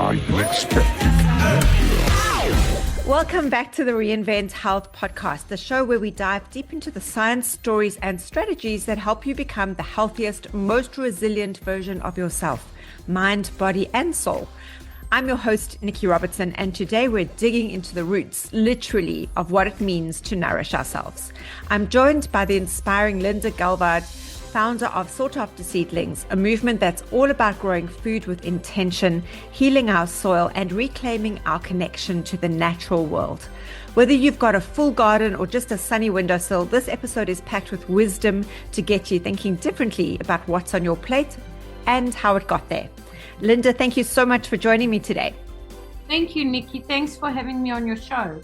unexpected. Welcome back to the ReInvent Health Podcast, the show where we dive deep into the science, stories, and strategies that help you become the healthiest, most resilient version of yourself, mind, body, and soul. I'm your host, Nikki Robertson, and today we're digging into the roots, literally, of what it means to nourish ourselves. I'm joined by the inspiring Linda Galvad, founder of SoughtAfter Seedlings, a movement that's all about growing food with intention, healing our soil, and reclaiming our connection to the natural world. Whether you've got a full garden or just a sunny windowsill, this episode is packed with wisdom to get you thinking differently about what's on your plate and how it got there. Linda, thank you so much for joining me today. Thank you, Nikki. Thanks for having me on your show.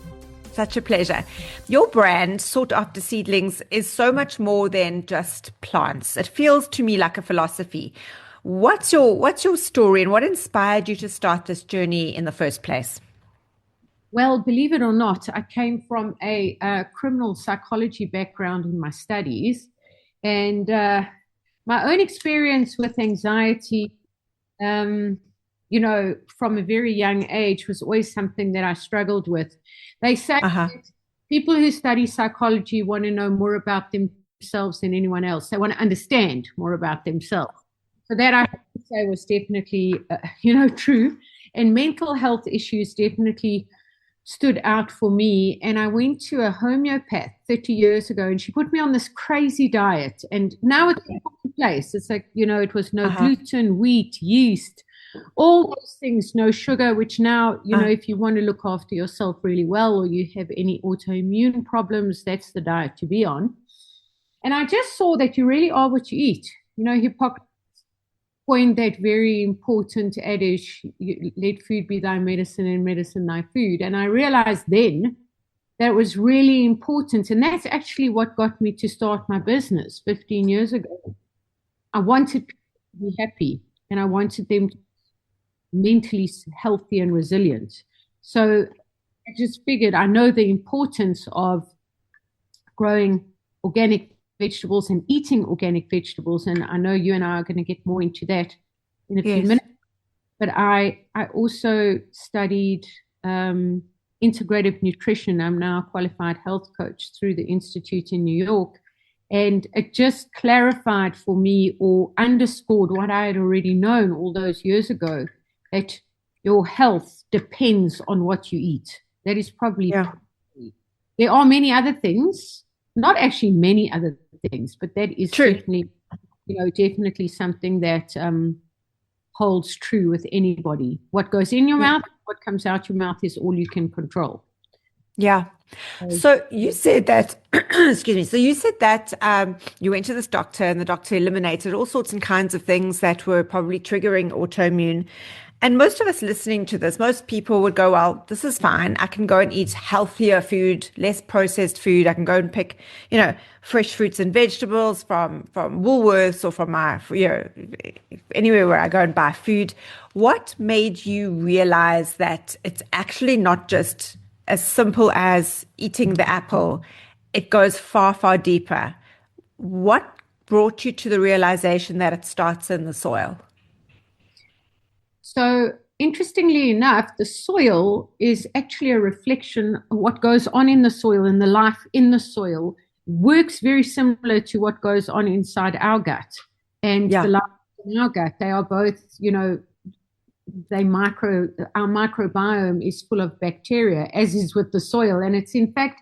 Such a pleasure. Your brand, SoughtAfter Seedlings, is so much more than just plants. It feels to me like a philosophy. What's your story and what inspired you to start this journey in the first place? Well, believe it or not, I came from a criminal psychology background in my studies, and my own experience with anxiety, from a very young age was always something that I struggled with. They say that people who study psychology want to know more about themselves than anyone else. They want to understand more about themselves. So that I have to say was definitely, true. And mental health issues definitely stood out for me. And I went to a homeopath 30 years ago, and she put me on this crazy diet. And now it's in place. It's like, it was no gluten, wheat, yeast, all those things, no sugar, which now, if you want to look after yourself really well or you have any autoimmune problems, that's the diet to be on. And I just saw that you really are what you eat. Hippocrates coined that very important adage, let food be thy medicine and medicine thy food. And I realized then that was really important. And that's actually what got me to start my business 15 years ago. I wanted people to be happy, and I wanted them to be mentally healthy and resilient. So I just figured I know the importance of growing organic vegetables and eating organic vegetables, and I know you and I are going to get more into that in a few minutes. But I also studied integrative nutrition. I'm now a qualified health coach through the Institute in New York. And it just clarified for me, or underscored what I had already known all those years ago, that your health depends on what you eat. That is probably, there are many other things, not actually many other things, but that is certainly, definitely something that holds true with anybody. What goes in your mouth, what comes out your mouth is all you can control. Yeah. So you said that, excuse me. So you said that you went to this doctor, and the doctor eliminated all sorts and kinds of things that were probably triggering autoimmune. And most of us listening to this, most people would go, well, this is fine. I can go and eat healthier food, less processed food. I can go and pick, fresh fruits and vegetables from Woolworths or from my, anywhere where I go and buy food. What made you realize that it's actually not just as simple as eating the apple? It goes far, far deeper. What brought you to the realization that it starts in the soil? So interestingly enough, the soil is actually a reflection of what goes on in the soil, and the life in the soil works very similar to what goes on inside our gut. And the life in our gut, they are both, our microbiome is full of bacteria, as is with the soil. And it's in fact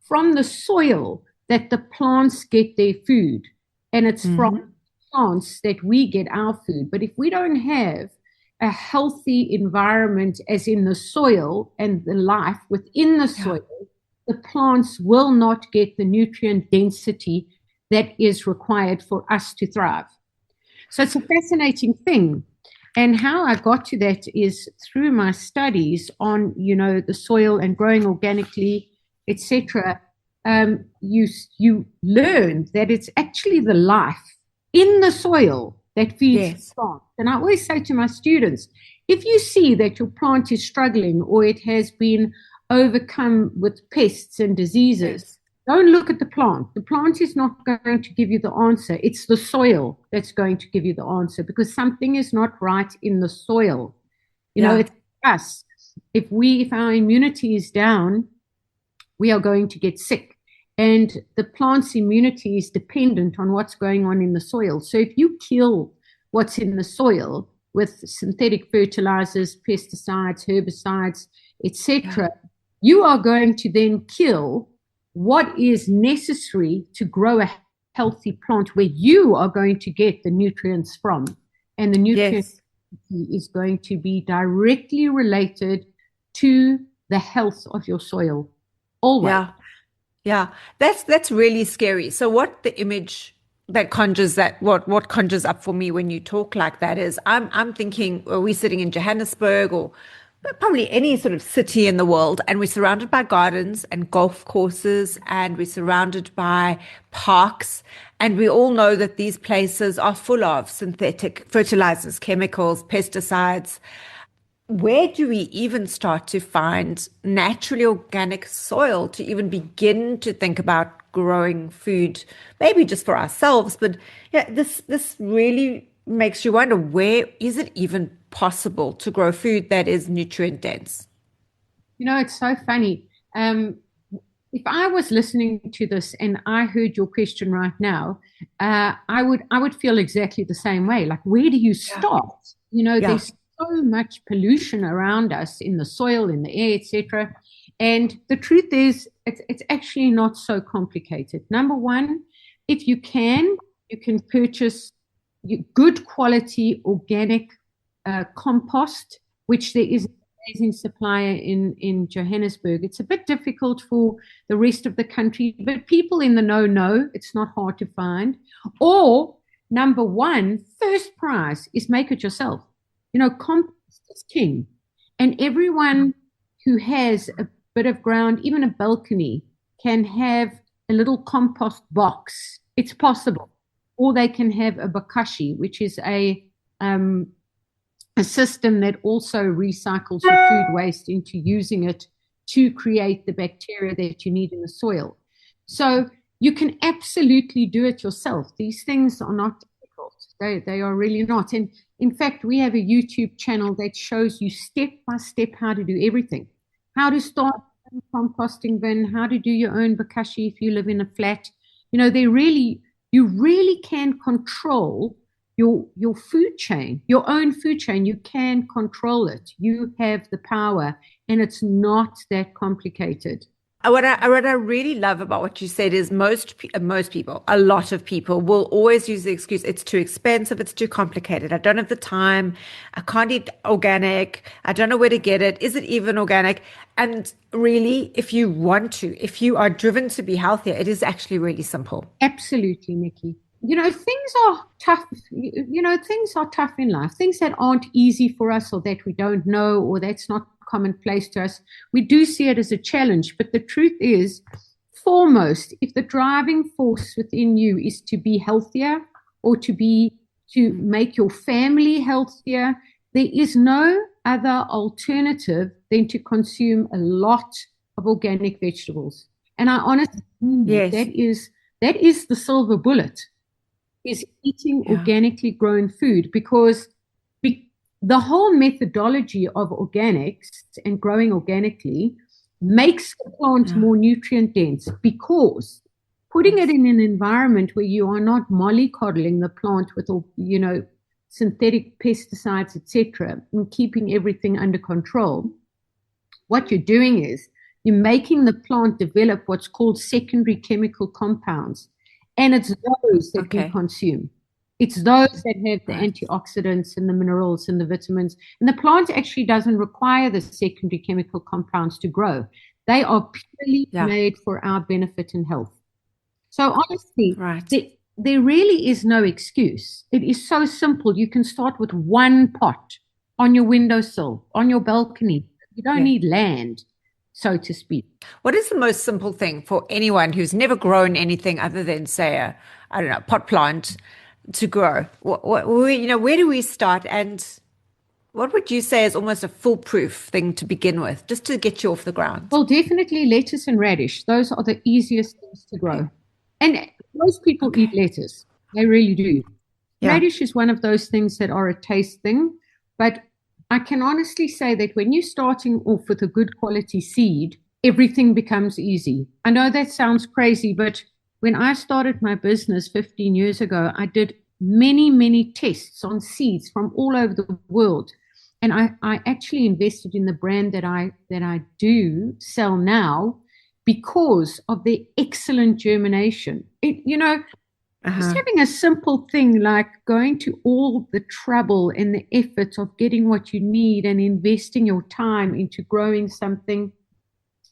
from the soil that the plants get their food. And it's from plants that we get our food. But if we don't have a healthy environment, as in the soil and the life within the soil, the plants will not get the nutrient density that is required for us to thrive. So it's a fascinating thing. And how I got to that is through my studies on, the soil and growing organically, etc. You learn that it's actually the life in the soil that feeds the plant. And I always say to my students, if you see that your plant is struggling or it has been overcome with pests and diseases, don't look at the plant. The plant is not going to give you the answer. It's the soil that's going to give you the answer, because something is not right in the soil. It's us. If our immunity is down, we are going to get sick. And the plant's immunity is dependent on what's going on in the soil. So if you kill what's in the soil with synthetic fertilizers, pesticides, herbicides, etc., you are going to then kill what is necessary to grow a healthy plant where you are going to get the nutrients from. And the nutrients is going to be directly related to the health of your soil. Always. Yeah. That's really scary. So what the image that conjures what conjures up for me when you talk like that is I'm thinking, are we sitting in Johannesburg or probably any sort of city in the world, and we're surrounded by gardens and golf courses, and we're surrounded by parks, and we all know that these places are full of synthetic fertilizers, chemicals, pesticides. Where do we even start to find naturally organic soil to even begin to think about growing food, maybe just for ourselves? But this really makes you wonder, where is it even possible to grow food that is nutrient dense? It's so funny. If I was listening to this and I heard your question right now, I would feel exactly the same way. Like, where do you start? There's so much pollution around us in the soil, in the air, etc. And the truth is, it's actually not so complicated. Number one, if you can purchase good quality organic compost, which there is an amazing supplier in Johannesburg. It's a bit difficult for the rest of the country, but people in the know it's not hard to find. Or number one, first prize is make it yourself. Compost is king. And everyone who has a bit of ground, even a balcony, can have a little compost box. It's possible. Or they can have a bokashi, which is a system that also recycles your food waste into using it to create the bacteria that you need in the soil. So you can absolutely do it yourself. These things are not difficult. They are really not. And in fact, we have a YouTube channel that shows you step by step how to do everything. How to start a composting bin, how to do your own bokashi if you live in a flat. You really can control your food chain, your own food chain. You can control it. You have the power, and it's not that complicated. What I really love about what you said is most people, a lot of people will always use the excuse, it's too expensive, it's too complicated, I don't have the time, I can't eat organic, I don't know where to get it, is it even organic? And really, if you are driven to be healthier, it is actually really simple. Absolutely, Nikki. Things are tough. Things are tough in life. Things that aren't easy for us, or that we don't know, or that's not commonplace to us. We do see it as a challenge. But the truth is, foremost, if the driving force within you is to be healthier or to make your family healthier, there is no other alternative than to consume a lot of organic vegetables. And I honestly think that is the silver bullet, is eating organically grown food, because the whole methodology of organics and growing organically makes the plant more nutrient dense, because putting it in an environment where you are not mollycoddling the plant with all, synthetic pesticides, etc., and keeping everything under control, what you're doing is you're making the plant develop what's called secondary chemical compounds. And it's those that we consume. It's those that have the antioxidants and the minerals and the vitamins. And the plant actually doesn't require the secondary chemical compounds to grow. They are purely made for our benefit and health. So honestly, there really is no excuse. It is so simple. You can start with one pot on your windowsill, on your balcony. You don't need land, so to speak. What is the most simple thing for anyone who's never grown anything other than, say, a pot plant to grow? Where do we start, and what would you say is almost a foolproof thing to begin with, just to get you off the ground? Well, definitely lettuce and radish. Those are the easiest things to grow. And most people eat lettuce. They really do. Radish is one of those things that are a taste thing, but I can honestly say that when you're starting off with a good quality seed, everything becomes easy. I know that sounds crazy, but when I started my business 15 years ago, I did many, many tests on seeds from all over the world. And I actually invested in the brand that I do sell now because of the excellent germination. Just having a simple thing like going to all the trouble and the effort of getting what you need and investing your time into growing something.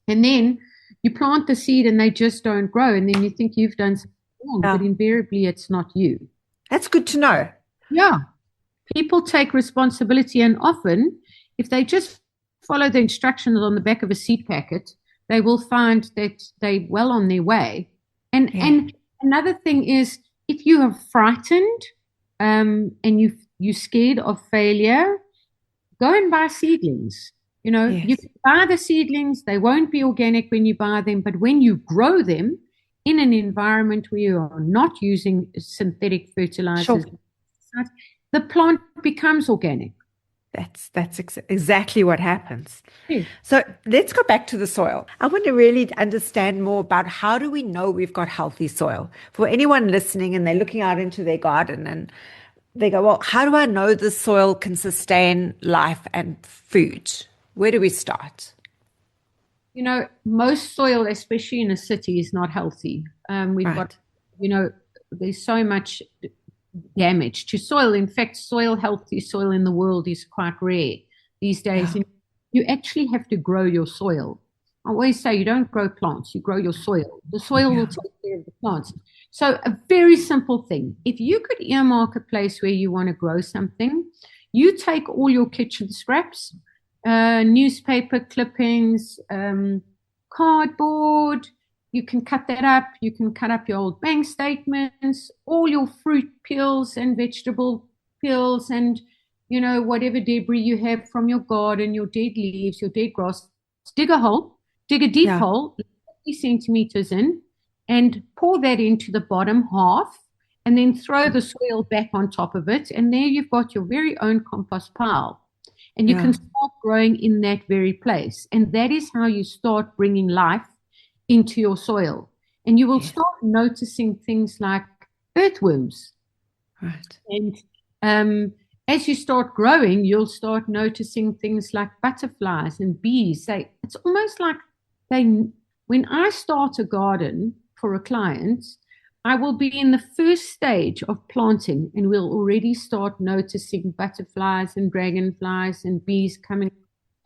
And then you plant the seed and they just don't grow. And then you think you've done something wrong, but invariably it's not you. That's good to know. Yeah. People take responsibility, and often if they just follow the instructions on the back of a seed packet, they will find that they're well on their way. And another thing is, if you are frightened and you're scared of failure, go and buy seedlings. You can buy the seedlings. They won't be organic when you buy them, but when you grow them in an environment where you are not using synthetic fertilizers, the plant becomes organic. That's exactly what happens. Yeah. So let's go back to the soil. I want to really understand more about how do we know we've got healthy soil? For anyone listening and they're looking out into their garden and they go, well, how do I know the soil can sustain life and food? Where do we start? Most soil, especially in a city, is not healthy. We've got, there's so much damage to soil. In fact, healthy soil in the world is quite rare these days. And you actually have to grow your soil. I always say you don't grow plants, you grow your soil. The soil will take care of the plants. So a very simple thing. If you could earmark a place where you want to grow something, you take all your kitchen scraps, newspaper clippings, cardboard. You can cut that up. You can cut up your old bank statements, all your fruit peels and vegetable peels, and whatever debris you have from your garden, your dead leaves, your dead grass. Dig a deep hole, 50 centimeters in, and pour that into the bottom half, and then throw the soil back on top of it, and there you've got your very own compost pile. And you can start growing in that very place. And that is how you start bringing life into your soil. And you will start noticing things like earthworms. Right. And as you start growing, you'll start noticing things like butterflies and bees. It's almost like when I start a garden for a client, I will be in the first stage of planting, and we'll already start noticing butterflies and dragonflies and bees coming.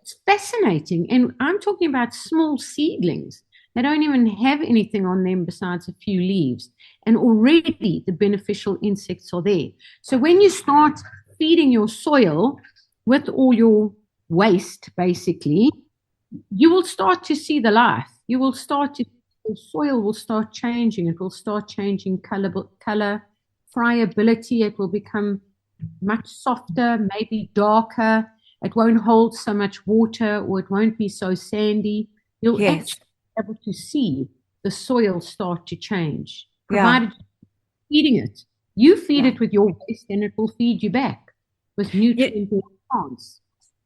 It's fascinating. And I'm talking about small seedlings. They don't even have anything on them besides a few leaves. And already the beneficial insects are there. So when you start feeding your soil with all your waste, basically, you will start to see the life. The soil will start changing. It will start changing color, friability. It will become much softer, maybe darker. It won't hold so much water, or it won't be so sandy. You'll actually be able to see the soil start to change, provided you're feeding it. You feed it with your waste, and it will feed you back with nutrient plants.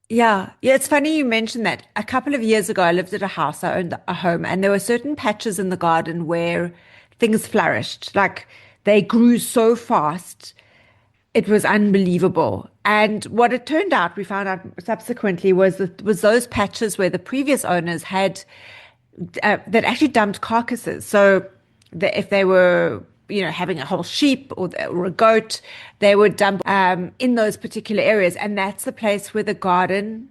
Yeah, it's funny you mentioned that. A couple of years ago, I lived at a house, I owned a home, and there were certain patches in the garden where things flourished. Like they grew so fast, it was unbelievable. And what it turned out, we found out subsequently, was those patches where the previous owners had that actually dumped carcasses. So if they were having a whole sheep or a goat, they would dump in those particular areas. And that's the place where the garden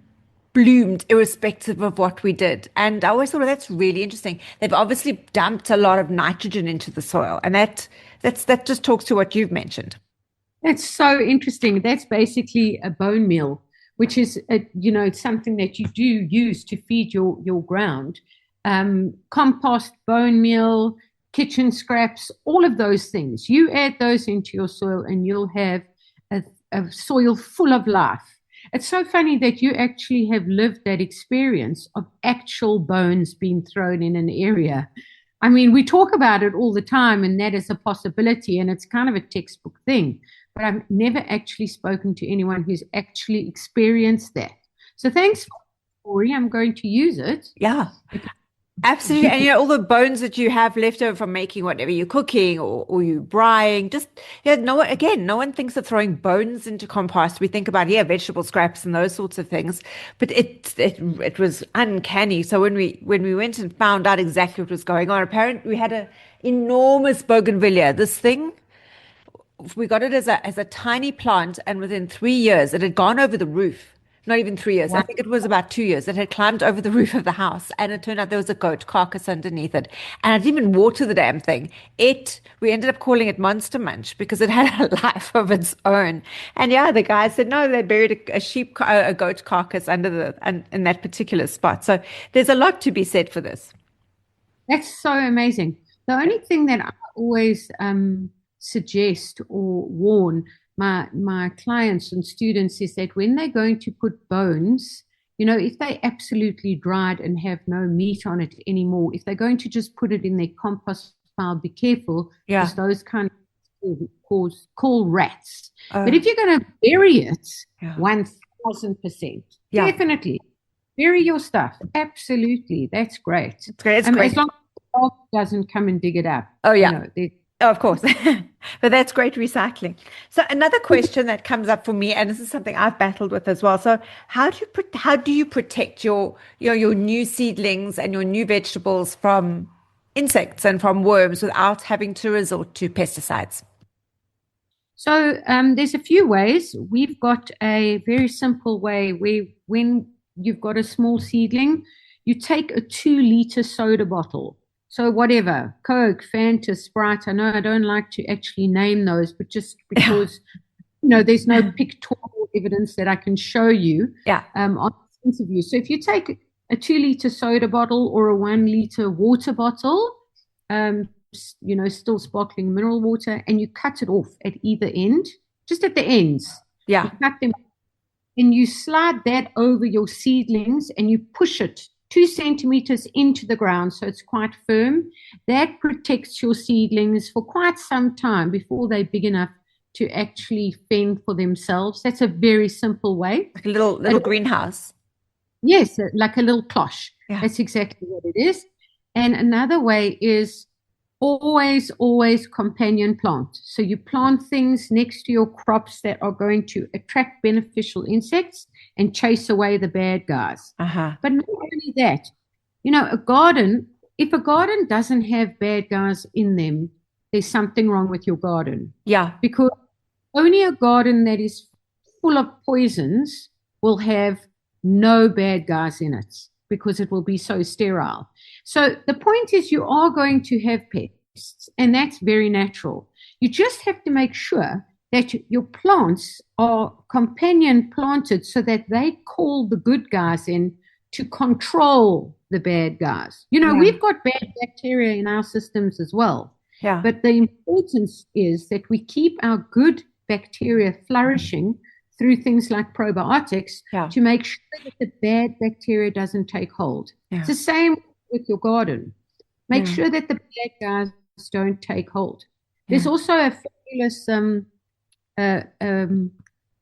bloomed irrespective of what we did. And I always thought, well, that's really interesting. They've obviously dumped a lot of nitrogen into the soil. And that just talks to what you've mentioned. That's so interesting. That's basically a bone meal, which is, it's something that you do use to feed your ground. Compost, bone meal, kitchen scraps, all of those things. You add those into your soil and you'll have a soil full of life. It's so funny that you actually have lived that experience of actual bones being thrown in an area. I mean, we talk about it all the time, and that is a possibility, and it's kind of a textbook thing. but I've never actually spoken to anyone who's actually experienced that. So thanks for the story. I'm going to use it. Yeah. Absolutely. And all the bones that you have left over from making whatever you're cooking or you braaiing, just, no one thinks of throwing bones into compost. We think about, vegetable scraps and those sorts of things, but it was uncanny. So when we went and found out exactly what was going on, apparently we had an enormous bougainvillea. This thing, we got it as a tiny plant, and within 3 years it had gone over the roof. Not even 3 years. Wow. I think it was about 2 years. It had climbed over the roof of the house, and it turned out there was a goat carcass underneath it. And I didn't even water the damn thing. We ended up calling it Monster Munch because it had a life of its own. And the guy said, no, they buried a goat carcass in that particular spot. So there's a lot to be said for this. That's so amazing. The only thing that I always suggest or warn my clients and students is that when they're going to put bones, if they absolutely dried and have no meat on it anymore, if they're going to just put it in their compost pile, be careful, because those kind of call rats. But if you're going to bury it, 1000%, definitely bury your stuff. Absolutely, that's great. It's great. It's great. As long as the dog doesn't come and dig it up. Oh yeah. Oh, of course. But that's great recycling. So another question that comes up for me, and this is something I've battled with as well. So how do you protect your new seedlings and your new vegetables from insects and from worms without having to resort to pesticides? So there's a few ways. We've got a very simple way where when you've got a small seedling, you take a 2-liter soda bottle. So whatever, Coke, Fanta, Sprite. I know I don't like to actually name those, but just because, there's no pictorial evidence that I can show you on this interview. So if you take a 2-liter soda bottle or a 1-liter water bottle, still sparkling mineral water, and you cut it off at either end, just at the ends. Yeah. You cut them, and you slide that over your seedlings, and you push it 2 centimeters into the ground, so it's quite firm. That protects your seedlings for quite some time before they're big enough to actually fend for themselves. That's a very simple way. Like a little greenhouse. Yes, like a little cloche. Yeah. That's exactly what it is. And another way is always companion plant. So you plant things next to your crops that are going to attract beneficial insects and chase away the bad guys. But not only that, a garden, if a garden doesn't have bad guys in them, there's something wrong with your garden. Yeah. Because only a garden that is full of poisons will have no bad guys in it, because it will be so sterile. So the point is, you are going to have pests, and that's very natural. You just have to make sure that your plants are companion planted so that they call the good guys in to control the bad guys. We've got bad bacteria in our systems as well. Yeah. But the importance is that we keep our good bacteria flourishing through things like probiotics to make sure that the bad bacteria doesn't take hold. Yeah. It's the same with your garden. Make sure that the bad guys don't take hold. There's also a fabulous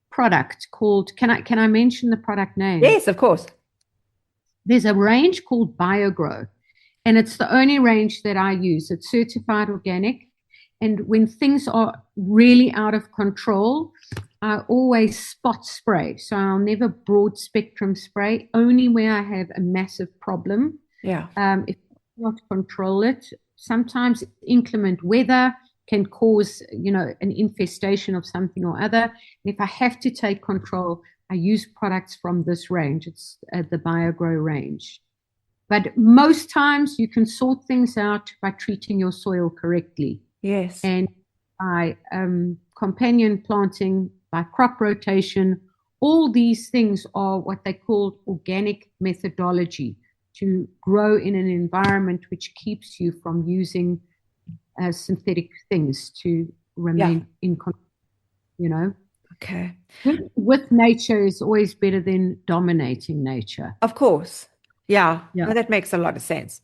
product called, can I mention the product name? Yes, of course. There's a range called BioGrow, and it's the only range that I use. It's certified organic. And when things are really out of control, I always spot spray. So I'll never broad spectrum spray, only where I have a massive problem. Yeah. If I cannot control it, sometimes inclement weather can cause, an infestation of something or other. And if I have to take control, I use products from this range. It's the BioGrow range. But most times you can sort things out by treating your soil correctly. Yes. And by companion planting, by crop rotation, all these things are what they call organic methodology to grow in an environment which keeps you from using synthetic things to remain in control, Okay. With nature is always better than dominating nature. Of course. Yeah. Well, that makes a lot of sense.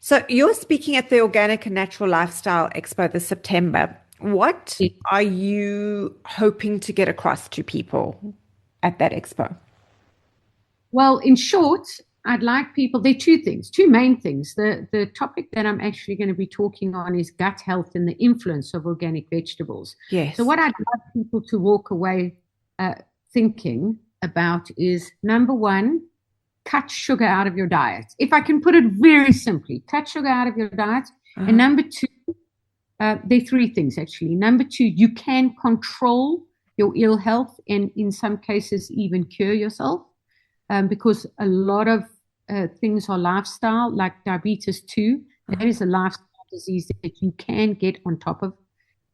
So you're speaking at the Organic and Natural Lifestyle Expo this September. What are you hoping to get across to people at that expo? Well, in short, I'd like people, there are two main things. The topic that I'm actually going to be talking on is gut health and the influence of organic vegetables. Yes. So what I'd like people to walk away thinking about is, number one, cut sugar out of your diet. If I can put it very simply, cut sugar out of your diet. And number two, there are three things actually. Number two, you can control your ill health and in some cases even cure yourself. Because a lot of things are lifestyle, like diabetes 2. That is a lifestyle disease that you can get on top of.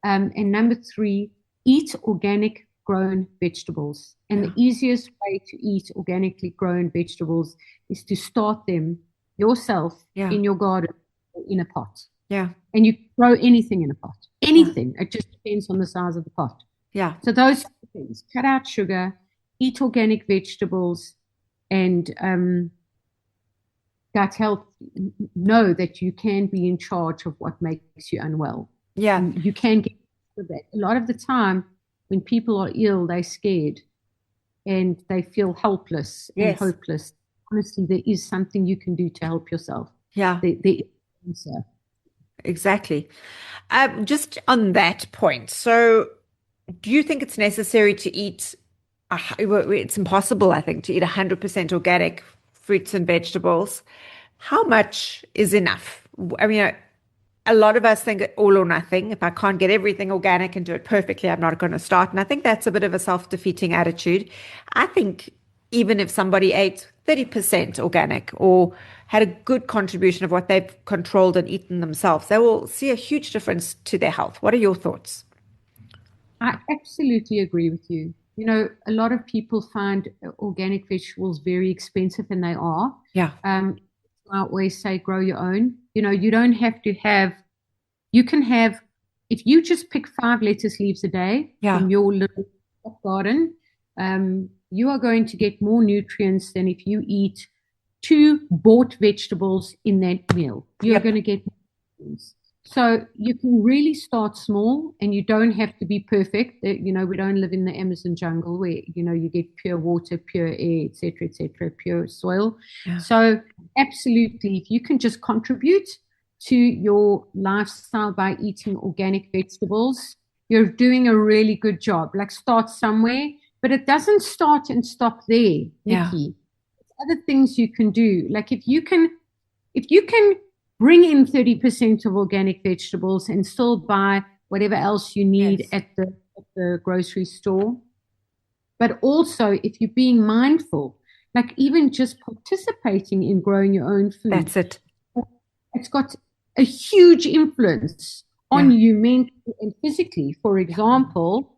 And number three, eat organic grown vegetables. And the easiest way to eat organically grown vegetables is to start them yourself in your garden or in a pot. Yeah. And you grow anything in a pot. Anything. It just depends on the size of the pot. Yeah. So those things, cut out sugar, eat organic vegetables, and gut health, know that you can be in charge of what makes you unwell. Yeah. You can get that. A lot of the time when people are ill, they're scared and they feel helpless and hopeless. Honestly, there is something you can do to help yourself. Yeah. There is an answer. Exactly. Just on that point, so do you think it's necessary to eat it's impossible, I think, to eat 100% organic fruits and vegetables? How much is enough? I mean, a lot of us think all or nothing. If I can't get everything organic and do it perfectly, I'm not going to start. And I think that's a bit of a self-defeating attitude. I think even if somebody ate 30% organic or had a good contribution of what they've controlled and eaten themselves, they will see a huge difference to their health. What are your thoughts? I absolutely agree with you. You know, a lot of people find organic vegetables very expensive, and they are. Yeah. I always say grow your own. You know, you don't have to have, you can have, if you just pick 5 lettuce leaves a day from your little garden, you are going to get more nutrients than if you eat 2 bought vegetables in that meal. You're going to get more nutrients. So you can really start small, and you don't have to be perfect. You know, we don't live in the Amazon jungle where, you know, you get pure water, pure air, et cetera, pure soil. Yeah. So absolutely, if you can just contribute to your lifestyle by eating organic vegetables, you're doing a really good job. Like, start somewhere, but it doesn't start and stop there, Nikki. Other things you can do. Like if you can bring in 30% of organic vegetables and still buy whatever else you need at the grocery store. But also, if you're being mindful, like even just participating in growing your own food. That's it. It's got a huge influence on you mentally and physically. For example,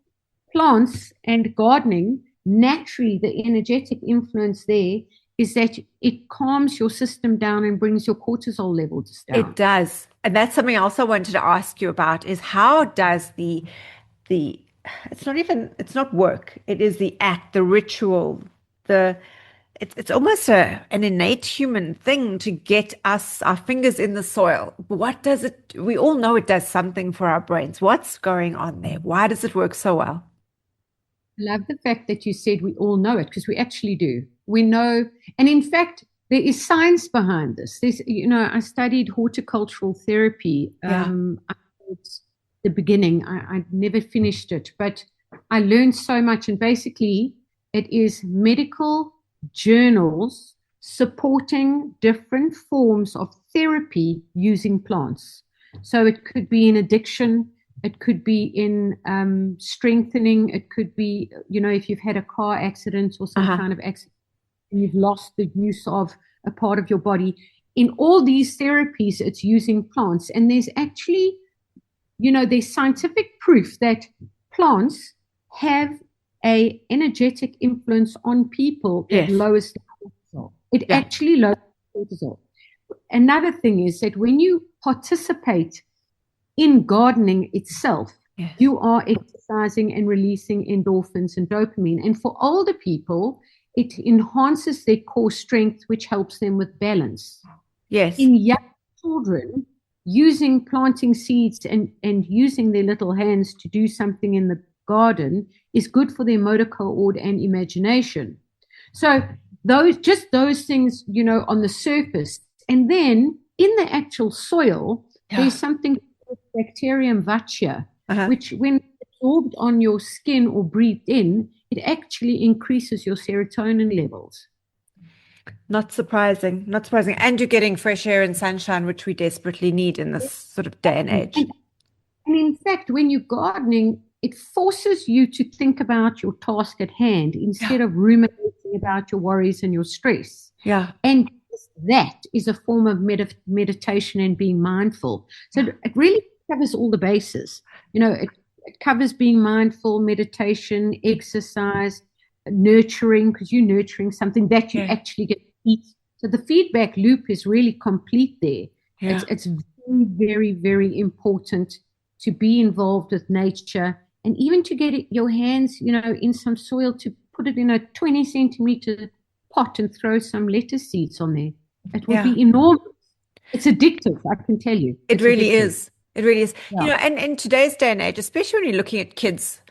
plants and gardening, naturally the energetic influence there is that it calms your system down and brings your cortisol levels down. It does. And that's something else I wanted to ask you about, is how does it's not work. It is the act, the ritual, it's almost an innate human thing to get our fingers in the soil. What does it, we all know it does something for our brains. What's going on there? Why does it work so well? I love the fact that you said we all know it, because we actually do. We know, and in fact, there is science behind this. I studied horticultural therapy at the beginning. I never finished it, but I learned so much. And basically, it is medical journals supporting different forms of therapy using plants. So it could be in addiction. It could be in strengthening. It could be, if you've had a car accident or some kind of accident, and you've lost the use of a part of your body. In all these therapies, it's using plants. And there's actually, there's scientific proof that plants have a energetic influence on people that lowers the cortisol. It actually lowers cortisol. Another thing is that when you participate in gardening itself, you are exercising and releasing endorphins and dopamine. And for older people, it enhances their core strength, which helps them with balance. Yes. In young children, planting seeds and using their little hands to do something in the garden is good for their motor cohort and imagination. So those things, on the surface. And then in the actual soil, there's something called bacterium vaccia, which when absorbed on your skin or breathed in, it actually increases your serotonin levels. Not surprising. And you're getting fresh air and sunshine, which we desperately need in this sort of day and age. And in fact, when you're gardening, it forces you to think about your task at hand instead of ruminating about your worries and your stress. Yeah. And that is a form of meditation and being mindful. So it really covers all the bases. It covers being mindful, meditation, exercise, nurturing, because you're nurturing something that you actually get to eat. So the feedback loop is really complete there. Yeah. It's very, very, very important to be involved with nature, and even to get your hands, in some soil, to put it in a 20 centimeter pot and throw some lettuce seeds on there. It will be enormous. It's addictive, I can tell you. It really is. It really is. Yeah. And in today's day and age, especially when you're looking at kids,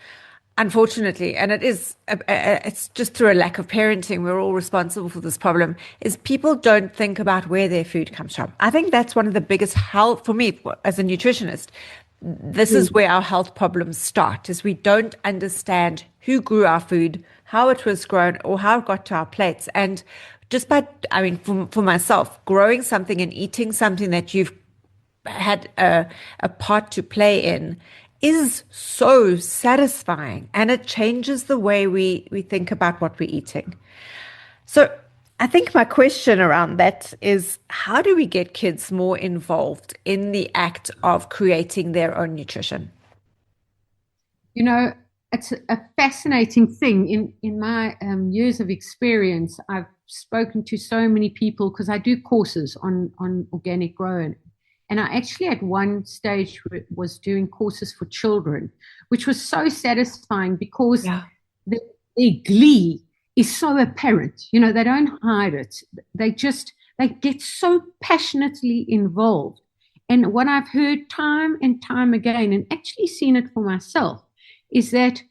unfortunately, and it's just through a lack of parenting, we're all responsible for this problem, is people don't think about where their food comes from. I think that's one of the biggest health, for me as a nutritionist, this is where our health problems start, is we don't understand who grew our food, how it was grown, or how it got to our plates. And just for myself, growing something and eating something that you've had a part to play in is so satisfying, and it changes the way we think about what we're eating. So I think my question around that is, how do we get kids more involved in the act of creating their own nutrition? It's a fascinating thing. In my years of experience, I've spoken to so many people, because I do courses on organic growing. And I actually at one stage was doing courses for children, which was so satisfying, because their glee is so apparent. They don't hide it. They get so passionately involved. And what I've heard time and time again, and actually seen it for myself, is that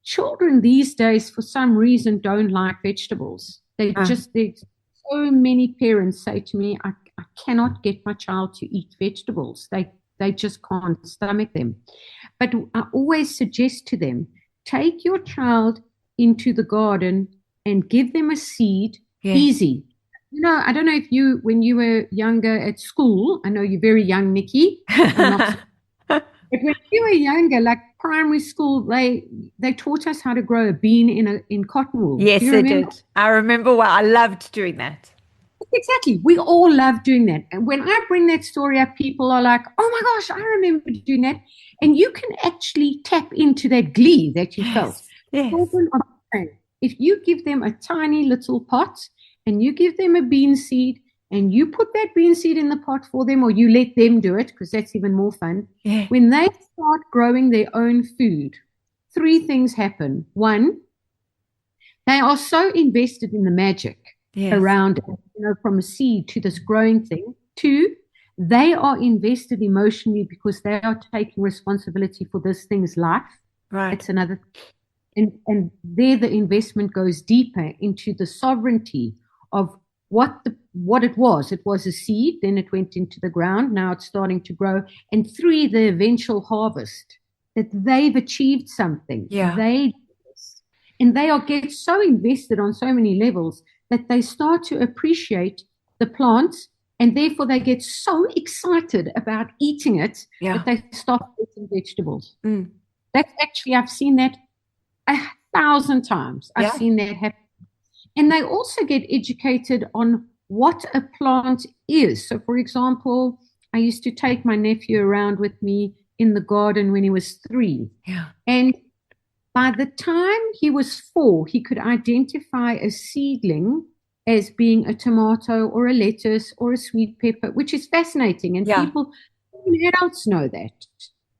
children these days, for some reason, don't like vegetables. So many parents say to me, I cannot get my child to eat vegetables. They just can't stomach them. But I always suggest to them, take your child into the garden and give them a seed. Easy. I don't know if when you were younger at school, I know you're very young, Nikki. But when you were younger, like primary school, they taught us how to grow a bean in cotton wool. Yes, they did. I remember. I loved doing that. Exactly. We all love doing that. And when I bring that story up, people are like, oh my gosh, I remember doing that. And you can actually tap into that glee that you felt. Yes. Children are the same. If you give them a tiny little pot and you give them a bean seed and you put that bean seed in the pot for them, or you let them do it, because that's even more fun. Yeah. When they start growing their own food, 3 things happen. 1, they are so invested in the magic around it, from a seed to this growing thing. 2, they are invested emotionally, because they are taking responsibility for this thing's life. Right. That's another thing. And there the investment goes deeper into the sovereignty of what it was. It was a seed, then it went into the ground, now it's starting to grow. And 3, the eventual harvest, that they've achieved something. Yeah. And they get so invested on so many levels that they start to appreciate the plants, and therefore they get so excited about eating it that they stop eating vegetables. That's actually, I've seen that 1,000 times. I've seen that happen. And they also get educated on what a plant is. So, for example, I used to take my nephew around with me in the garden when he was 3. Yeah. And by the time he was 4, he could identify a seedling as being a tomato or a lettuce or a sweet pepper, which is fascinating. And people, even adults, know that.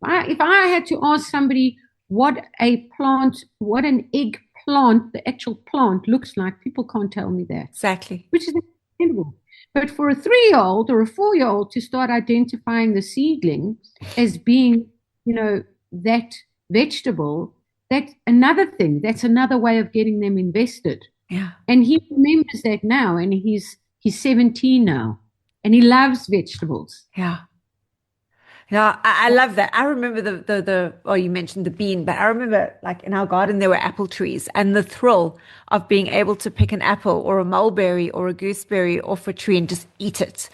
If I had to ask somebody what an eggplant, the actual plant, looks like, people can't tell me that. Exactly. Which is incredible. But for a 3-year-old or a 4-year-old to start identifying the seedling as being, that vegetable, that's another thing. That's another way of getting them invested. Yeah. And he remembers that now, and he's 17 now, and he loves vegetables. Yeah. Yeah, I love that. I remember you mentioned the bean, but I remember like in our garden there were apple trees, and the thrill of being able to pick an apple or a mulberry or a gooseberry off a tree and just eat it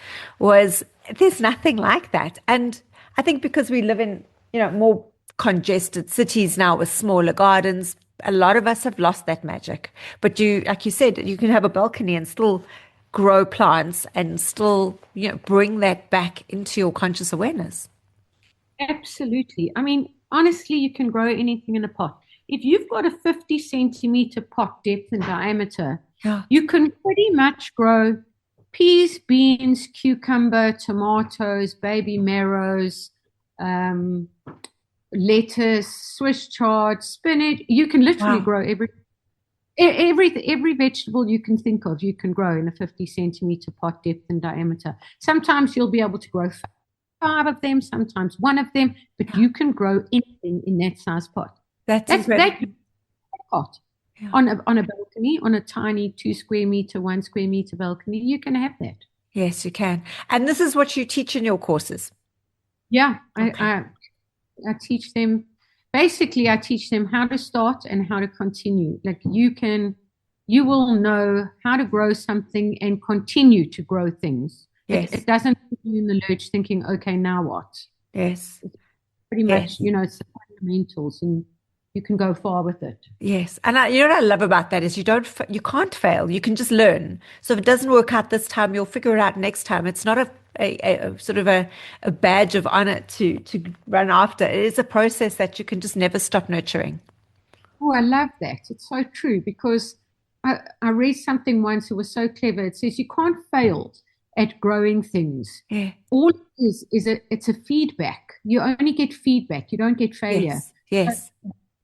there's nothing like that. And I think because we live in, more congested cities now with smaller gardens, a lot of us have lost that magic. But like you said, you can have a balcony and still grow plants and still, bring that back into your conscious awareness. Absolutely. I mean, honestly, you can grow anything in a pot. If you've got a 50 centimeter pot depth and diameter, you can pretty much grow peas, beans, cucumber, tomatoes, baby marrows, lettuce, Swiss chard, spinach. You can literally grow every vegetable you can think of, you can grow in a 50 centimeter pot depth and diameter. Sometimes you'll be able to grow 5 of them, sometimes 1 of them, but you can grow anything in that size pot. That's that pot on a balcony, on a tiny 2 square meter, 1 square meter balcony. You can have that. Yes, you can. And this is what you teach in your courses. Yeah, okay. I teach them. Basically, I teach them how to start and how to continue. Like you will know how to grow something and continue to grow things. Yes. It doesn't put you in the lurch thinking, okay, now what? Yes. It's pretty much, it's the fundamentals, and you can go far with it. Yes. And what I love about that is you can't fail. You can just learn. So if it doesn't work out this time, you'll figure it out next time. It's not a sort of a badge of honor to run after. It is a process that you can just never stop nurturing. Oh, I love that. It's so true, because I read something once that was so clever. It says you can't fail at growing things. Yeah. All it is it's a feedback. You only get feedback. You don't get failure. Yes.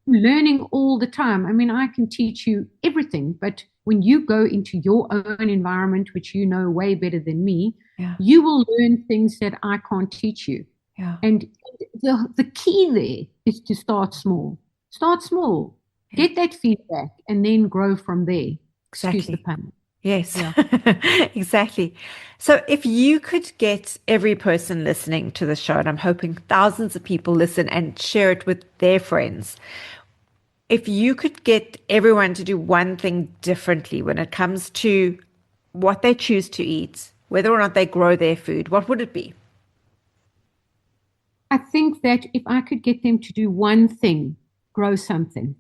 Learning all the time. I mean, I can teach you everything, but when you go into your own environment, which you know way better than me, you will learn things that I can't teach you. Yeah. And the key there is to start small. Start small. Yeah. Get that feedback and then grow from there. Exactly. Excuse the pun. Yes, exactly. So if you could get every person listening to the show, and I'm hoping thousands of people listen and share it with their friends, if you could get everyone to do one thing differently when it comes to what they choose to eat, whether or not they grow their food, what would it be? I think that if I could get them to do one thing, grow something,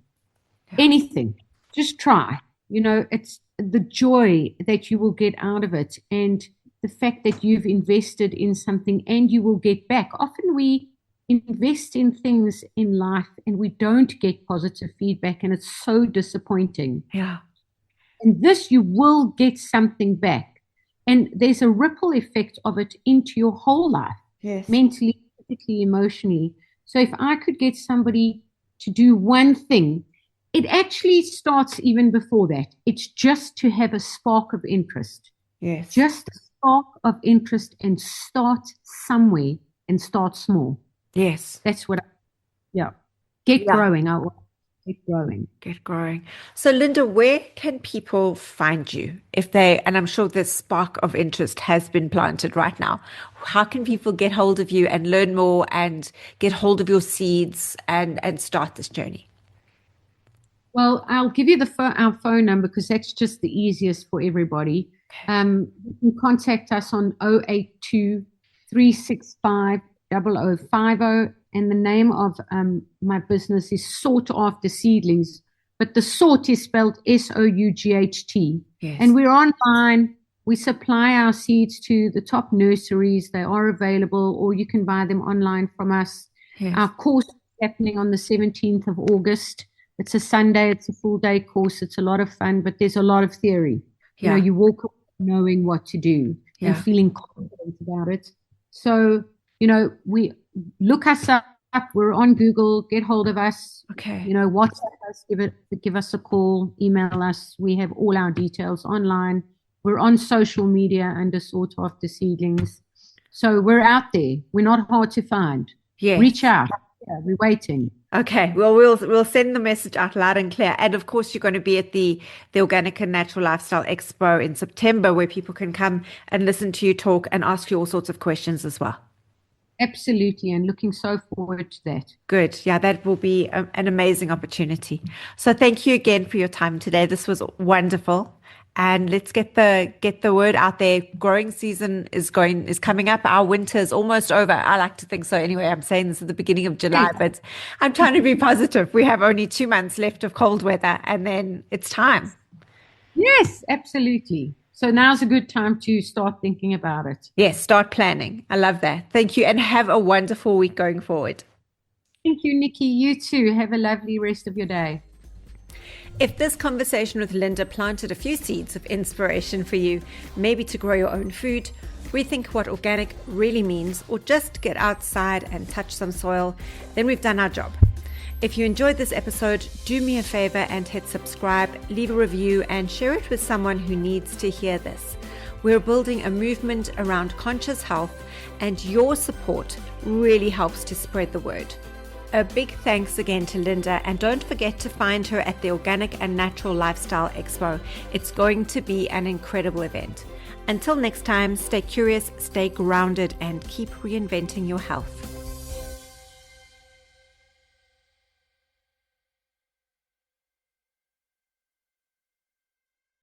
anything, just try. It's the joy that you will get out of it, and the fact that you've invested in something and you will get back. Often we invest in things in life and we don't get positive feedback, and it's so disappointing. Yeah. And this, you will get something back, and there's a ripple effect of it into your whole life. Yes. Mentally, physically, emotionally. So if I could get somebody to do one thing, it actually starts even before that. It's just to have a spark of interest. Yes. Just a spark of interest, and start somewhere and start small. Yes. That's what Get growing. I want get growing. Get growing. So Linda, where can people find you and I'm sure this spark of interest has been planted right now. How can people get hold of you and learn more and get hold of your seeds and start this journey? Well, I'll give you our phone number, because that's just the easiest for everybody. You can contact us on 082 365 0050, and the name of my business is SoughtAfter Seedlings, but the sought is spelled SOUGHT. Yes. And we're online. We supply our seeds to the top nurseries. They are available, or you can buy them online from us. Yes. Our course is happening on the 17th of August. It's a Sunday. It's a full-day course. It's a lot of fun, but there's a lot of theory. Yeah. You walk away knowing what to do and feeling confident about it. So, we look us up. We're on Google. Get hold of us. Okay. WhatsApp us. Give us a call. Email us. We have all our details online. We're on social media under SoughtAfter Seedlings. So we're out there. We're not hard to find. Yes. Reach out. Yeah, we're waiting. Okay, well, we'll send the message out loud and clear. And of course, you're going to be at the Organic and Natural Lifestyle Expo in September, where people can come and listen to you talk and ask you all sorts of questions as well. Absolutely, and looking so forward to that. Good. Yeah, that will be an amazing opportunity. So thank you again for your time today. This was wonderful. And let's get the word out there. Growing season is coming up. Our winter is almost over. I like to think so. Anyway, I'm saying this at the beginning of July, but I'm trying to be positive. We have only 2 months left of cold weather, and then it's time. Yes, absolutely. So now's a good time to start thinking about it. Yes, start planning. I love that. Thank you, and have a wonderful week going forward. Thank you, Nikki. You too. Have a lovely rest of your day. If this conversation with Linda planted a few seeds of inspiration for you, maybe to grow your own food, rethink what organic really means, or just get outside and touch some soil, then we've done our job. If you enjoyed this episode, do me a favor and hit subscribe, leave a review, and share it with someone who needs to hear this. We're building a movement around conscious health, and your support really helps to spread the word. A big thanks again to Linda, and don't forget to find her at the Organic and Natural Lifestyle Expo. It's going to be an incredible event. Until next time, stay curious, stay grounded, and keep reinventing your health.